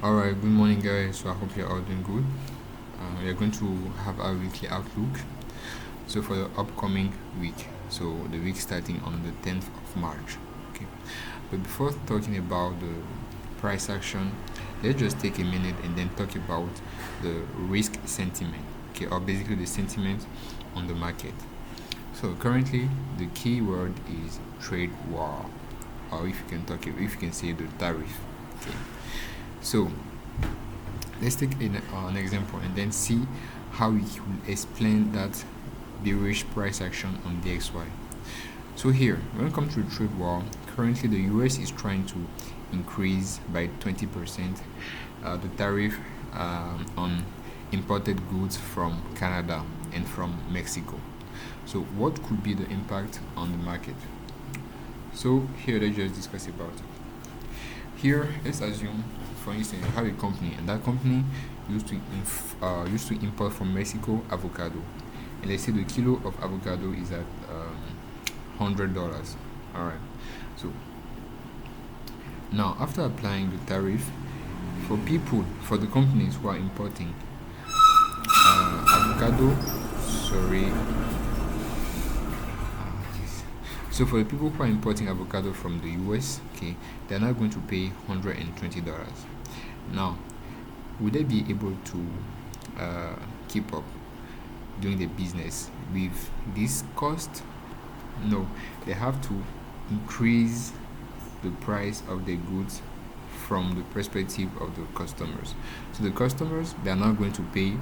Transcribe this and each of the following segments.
Alright, good morning, guys. So I hope you're all doing good. We are going to have our weekly outlook. So for the upcoming week, so the week starting on the 10th of March. Okay. But before talking about the price action, let's just take a minute and then talk about the risk sentiment. Okay, or basically the sentiment on the market. So currently, the key word is trade war, or if you can say the tariff. Okay. So let's take an example and then see how we will explain that bearish price action on DXY. So here, when it comes to the trade war, currently the US is trying to increase by 20% the tariff on imported goods from Canada and from Mexico. So what could be the impact on the market? So here let's just discuss about it. Here, let's assume, for instance, you have a company, and that company used to import from Mexico avocado, and let's say the kilo of avocado is at $100. All right. So now, after applying the tariff, for the companies who are importing avocado, sorry. So for the people who are importing avocado from the US, okay, they're not going to pay $120. Now, would they be able to keep up doing the business with this cost? No, they have to increase the price of the goods from the perspective of the customers. So the customers, they're not going to pay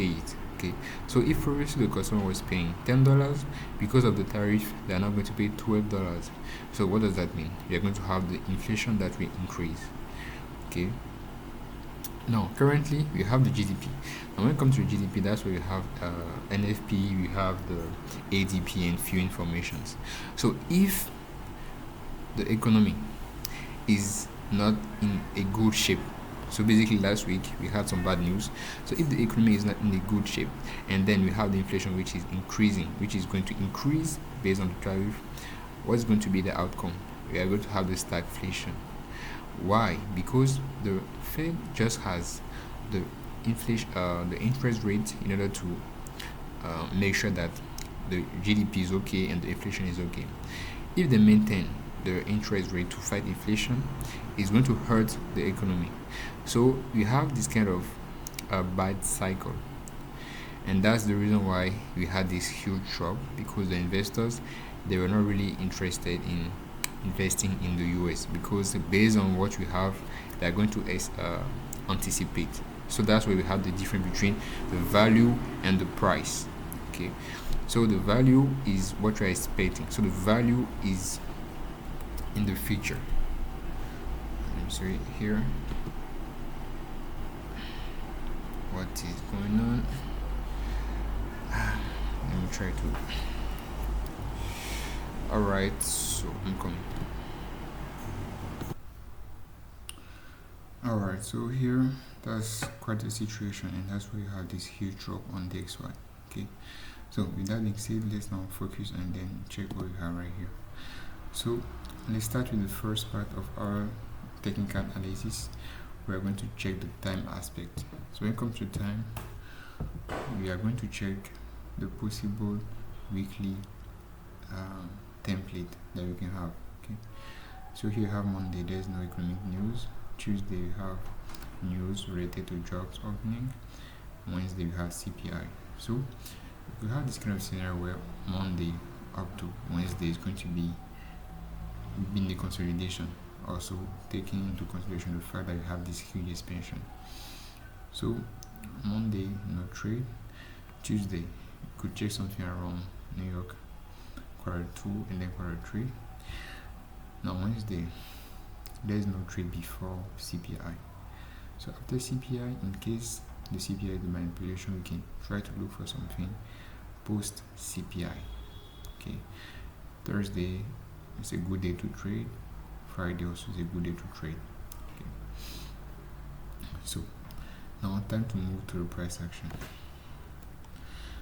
it. Okay, so if previously the customer was paying $10, because of the tariff they are now going to pay $12. So what does that mean? We are going to have the inflation that will increase. Okay, now currently we have the GDP, and when it comes to GDP, that's where we have NFP, we have the ADP and few informations. So if the economy is not in a good shape, so basically last week we had some bad news. So if the economy is not in a good shape, and then we have the inflation which is increasing, which is going to increase based on the tariff, what's going to be the outcome? We are going to have the stagflation. Why? Because the Fed just has the inflation, the interest rate, in order to make sure that the GDP is okay and the inflation is okay. If they maintain the interest rate to fight inflation, is going to hurt the economy. So we have this kind of bad cycle, and that's the reason why we had this huge drop, because the investors, they were not really interested in investing in the US, because based on what we have, they are going to anticipate. So that's why we have the difference between the value and the price. Okay, so the value is what you're expecting. So the value is in the future. I'm sorry, here. What is going on? Let me try to. Alright, so I'm coming. Alright, so here, that's quite a situation, and that's why you have this huge drop on the XY. Okay, so with that being said, let's now focus and then check what we have right here. So let's start with the first part of our technical analysis. We are going to check the time aspect. So when it comes to time, we are going to check the possible weekly template that we can have. Okay, so here you have Monday, there's no economic news. Tuesday we have news related to jobs opening. Wednesday we have CPI. So we have this kind of scenario where Monday up to Wednesday is going to be in the consolidation, also taking into consideration the fact that we have this huge expansion. So Monday, no trade. Tuesday, you could check something around New York quarter 2 and then quarter 3. Now Wednesday, there's no trade before CPI. So after CPI, in case the CPI is the manipulation, we can try to look for something post CPI. Okay, Thursday is a good day to trade. Friday also is a good day to trade. Okay, so now time to move to the price action.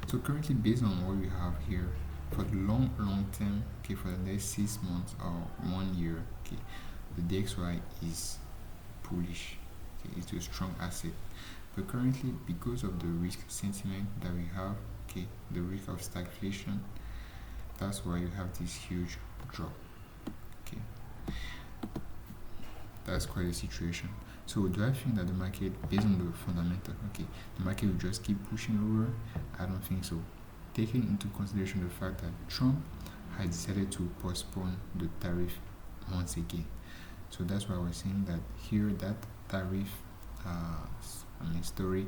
So currently, based on what we have here, for the long term, okay, for the next 6 months or 1 year, okay, the DXY is bullish. Okay, it's a strong asset. But currently, because of the risk sentiment that we have, okay, the risk of stagflation, that's why you have this huge drop. Okay, that's quite a situation. So do I think that the market, based on the fundamental, okay, the market will just keep pushing over? I don't think so. Taking into consideration the fact that Trump has decided to postpone the tariff once again. So that's why I was saying that here that tariff story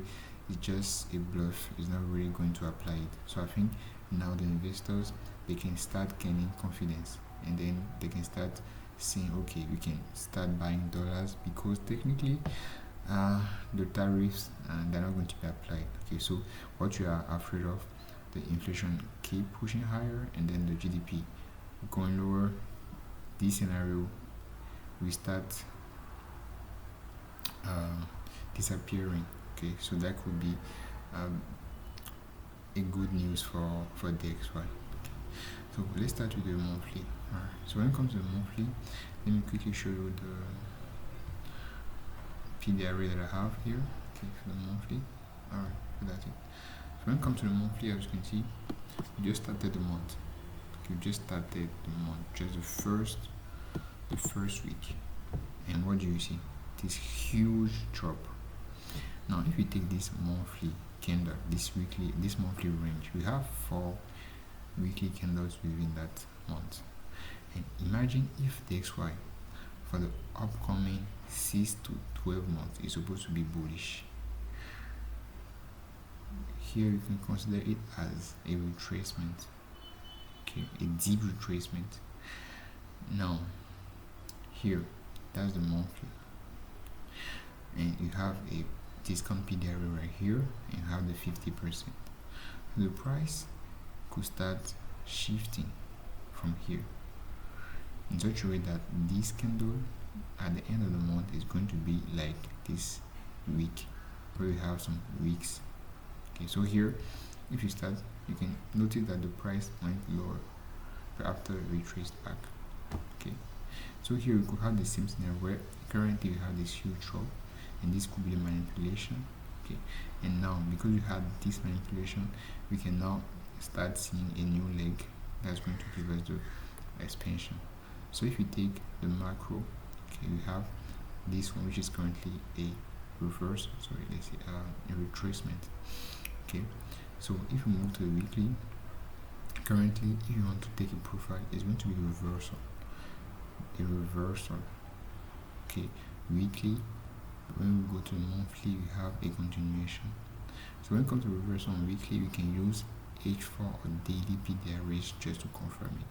is just a bluff. It's not really going to apply it. So I think now the investors, they can start gaining confidence, and then they can start saying, okay, we can start buying dollars, because technically the tariffs they're not going to be applied. Okay, so what you are afraid of, the inflation keep pushing higher and then the GDP going lower, this scenario we start disappearing. Okay, so that could be a good news for the XY. Okay. So let's start with the monthly. Alright. So when it comes to the monthly, let me quickly show you the PD array that I have here. Okay, for the monthly. Alright, so that's it. So when it comes to the monthly, as you can see, we just started the month. Okay, we just started the month, just the first week. And what do you see? This huge drop. Now if you take this monthly candle, this monthly range, we have 4 weekly candles within that month. And imagine if the XY for the upcoming 6 to 12 months is supposed to be bullish. Here you can consider it as a retracement. Okay, a deep retracement. Now here, that's the monthly, and you have a discount PD array right here, and you have the 50%. The price could start shifting from here in such a way that this candle at the end of the month is going to be like this week, where we have some weeks. Okay, so here if you start, you can notice that the price went lower but after retraced back. Okay, so here we could have the same scenario where currently we have this huge drop, and this could be the manipulation. Okay, and now because we had this manipulation, we can now start seeing a new leg that's going to give us the expansion. So if we take the macro, okay, we have this one, which is currently a reverse, let's say a retracement. Okay, so if we move to the weekly, currently if you want to take a profile, it's going to be a reversal. Okay, weekly. When we go to the monthly, we have a continuation. So when it comes to reversal on weekly, we can use H4 or daily PD arrays just to confirm it.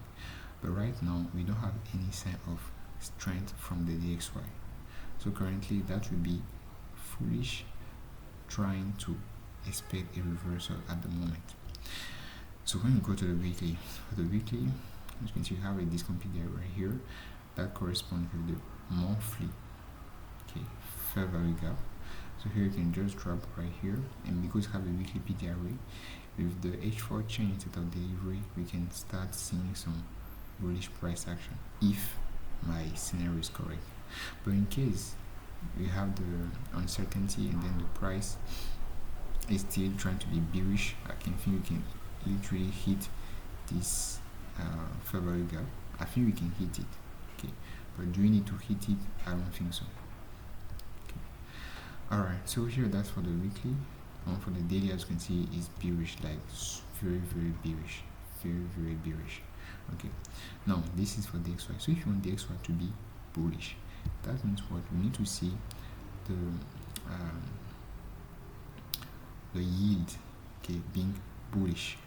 But right now we don't have any sign of strength from the DXY. So currently that would be foolish trying to expect a reversal at the moment. So when you go to the weekly, for the weekly, as you can see, you have a discount PD array right here that corresponds with the monthly, okay, fair value gap. So here you can just drop right here, and because you have a weekly PD array with the H4 chain instead of delivery, we can start seeing some bullish price action if my scenario is correct. But in case we have the uncertainty and then the price is still trying to be bearish, I can think we can literally hit this fair value gap. I think we can hit it. Okay, but do we need to hit it? I don't think so. Okay. Alright, so here that's for the weekly. For the daily, as you can see, is bearish, like very bearish, very bearish. Okay, now this is for the XY. So if you want the XY to be bullish, that means what? We need to see the yield, okay, being bullish.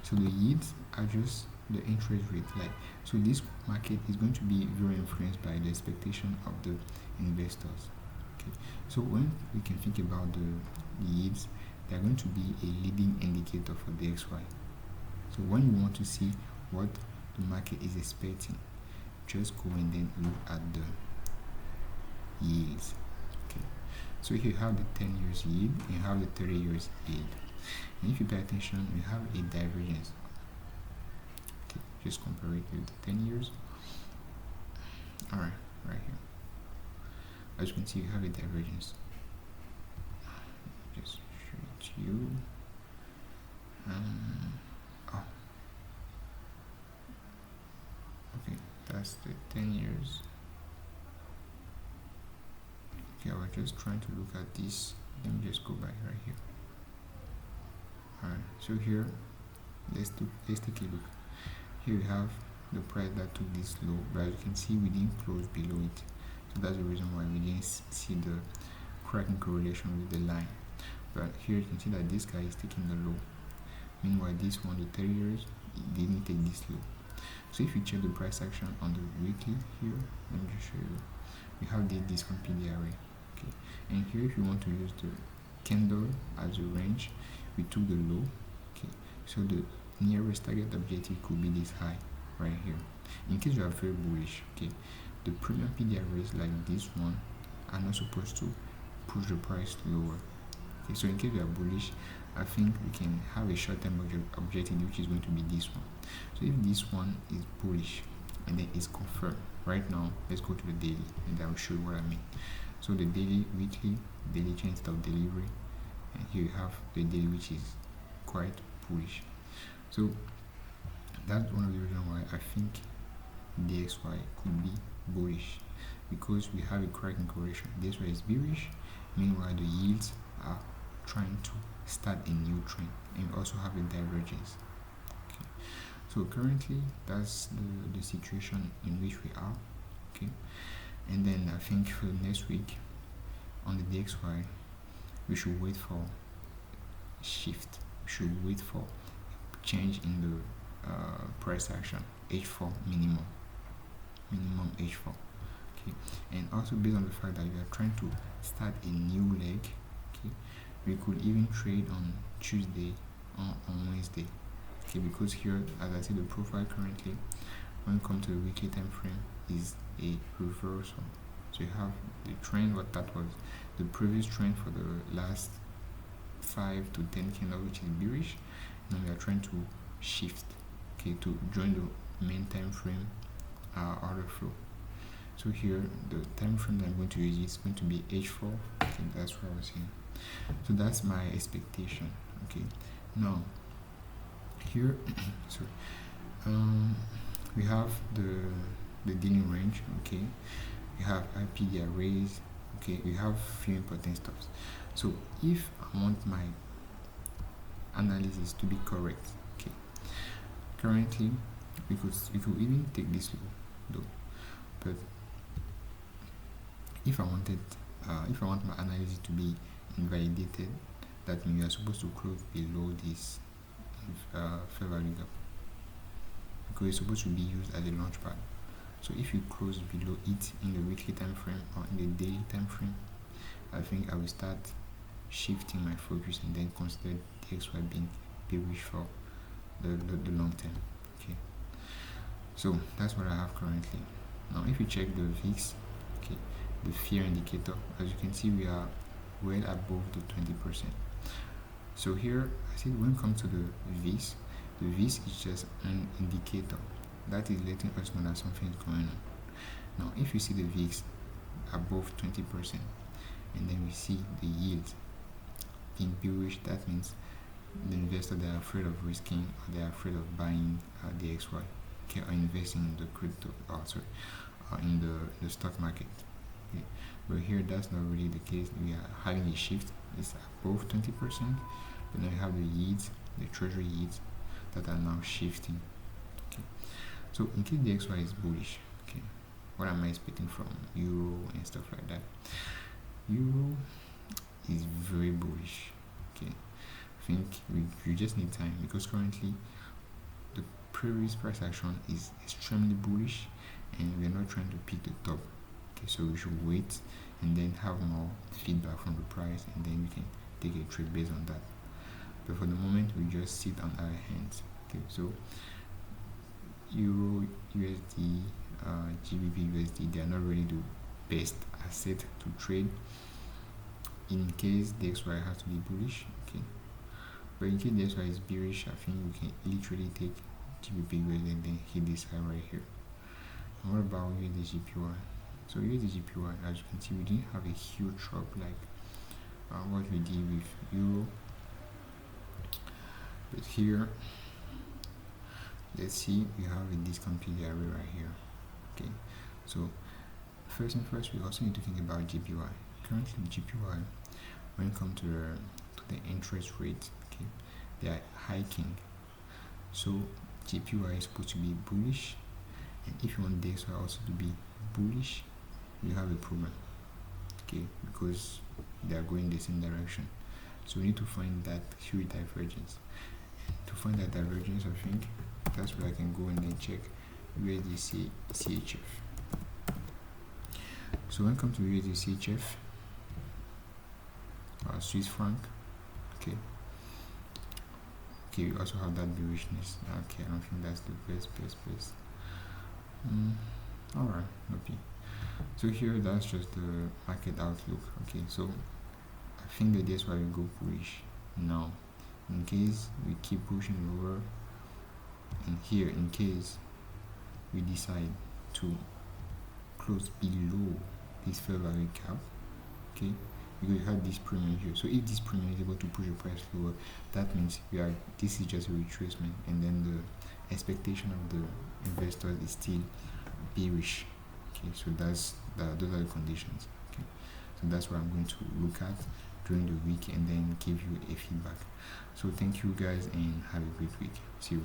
So the yields are just the interest rate, like, so this market is going to be very influenced by the expectation of the investors. Okay, so when we can think about the yields, they are going to be a leading indicator for the XY. So when you want to see what the market is expecting, just go and then look at the yields. Okay, so here you have the 10 years yield, and you have the 30 years yield, and if you pay attention, you have a divergence. Okay, just compare it with the 10 years. Alright, right here. as you can see, we have a divergence. Just show it to you. Oh, okay, that's the 10 years. Okay, I was just trying to look at this. Let me just go back right here. Alright, so here, let's take a look. Here we have the price that took this low, but as you can see, we didn't close below it. So that's the reason why we didn't see the cracking correlation with the line. But here you can see that this guy is taking the low. Meanwhile, this one, the 30 years, it didn't take this low. So if you check the price action on the weekly here, let me just show you. We have the discount PDRA. Okay, and here if you want to use the candle as a range, we took the low. Okay, so the nearest target objective could be this high right here. In case you are very bullish, okay, the premium PDRAs like this one are not supposed to push the price lower. Okay, so in case you are bullish, I think we can have a short-term objective, which is going to be this one. So if this one is bullish and then it's confirmed right now, let's go to the daily and I will show you what I mean. So the daily, weekly, daily chain stop delivery, and here you have the daily, which is quite bullish. So that's one of the reasons why I think DXY could be bullish, because we have a cracking correlation. DXY is bearish, meanwhile the yields are trying to start a new trend, and we also have a divergence. Okay, so currently that's the situation in which we are. Okay, and then I think for next week on the DXY, we should wait for shift. We should wait for change in the price action, H4 minimum H4. Okay, and also based on the fact that we are trying to start a new leg, okay, we could even trade on Tuesday or on Wednesday. Okay, because here, as I see, the profile currently, when it comes to the weekly time frame, is a reversal. So you have the trend, what that was the previous trend for the last 5 to 10 candle, which is bearish. Now we are trying to shift, okay, to join the main time frame order flow. So here the time frame that I'm going to use is going to be H4. Okay, that's what I was saying. So that's my expectation. Okay, now here so we have the daily range. Okay, we have IPD arrays. Okay, we have few important stuffs. So if I want my analysis to be correct, okay, currently we could even take this low though, but if I want my analysis to be invalidated, that means you are supposed to close below this fair value gap, because it's supposed to be used as a launch pad. So if you close below it in the weekly time frame or in the daily time frame, I think I will start shifting my focus and then consider DXY being bearish for the long term. Okay, so that's what I have currently. Now if you check the VIX, okay, the fear indicator, as you can see, we are well above the 20%. So here I said when it comes to the VIX is just an indicator that is letting us know that something is going on. Now if you see the VIX above 20% and then we see the yield being bearish, that means the investor, they are afraid of risking, or they are afraid of buying DXY, okay, or investing in the crypto, in the stock market. Okay. But here that's not really the case. We are having a shift. It's above 20%, but now you have the yields, the treasury yields, that are now shifting. Okay, so in case DXY is bullish, okay, what am I expecting from euro and stuff like that? Euro is very bullish. Okay, I think we just need time, because currently the previous price action is extremely bullish and we're not trying to pick the top. Okay, so we should wait and then have more feedback from the price, and then we can take a trade based on that. But for the moment, we just sit on our hands. Okay, so Euro, USD, GBP, USD, they are not really the best asset to trade in case DXY has to be bullish. Okay, but in case DXY is bearish, I think we can literally take GBP, USD, and then hit this high right here. And what about USD, GPY? So here's the GPY. As you can see, we didn't have a huge drop like what we did with euro, but here let's see, we have a discount area right here. Okay, so first and first, we also need to think about GPY. Currently, GPY, when it comes to the interest rate, okay, they are hiking. So GPY is supposed to be bullish, and if you want DXY also to be bullish, you have a problem, okay, because they are going the same direction. So we need to find that huge divergence. To find that divergence, I think that's where I can go and then check USD CHF. So when it comes to USD CHF, Swiss franc, okay, we also have that bearishness. Okay, I don't think that's the best. Alright, okay. So here, that's just the market outlook. Okay, so I think that that's why we go bullish now. In case we keep pushing lower, and here, in case we decide to close below this fair value cap, okay, because you have this premium here. So if this premium is able to push the price lower, that means this is just a retracement, and then the expectation of the investors is still bearish. Okay, so those are the conditions. Okay, so that's what I'm going to look at during the week and then give you a feedback. So thank you guys and have a great week. See you.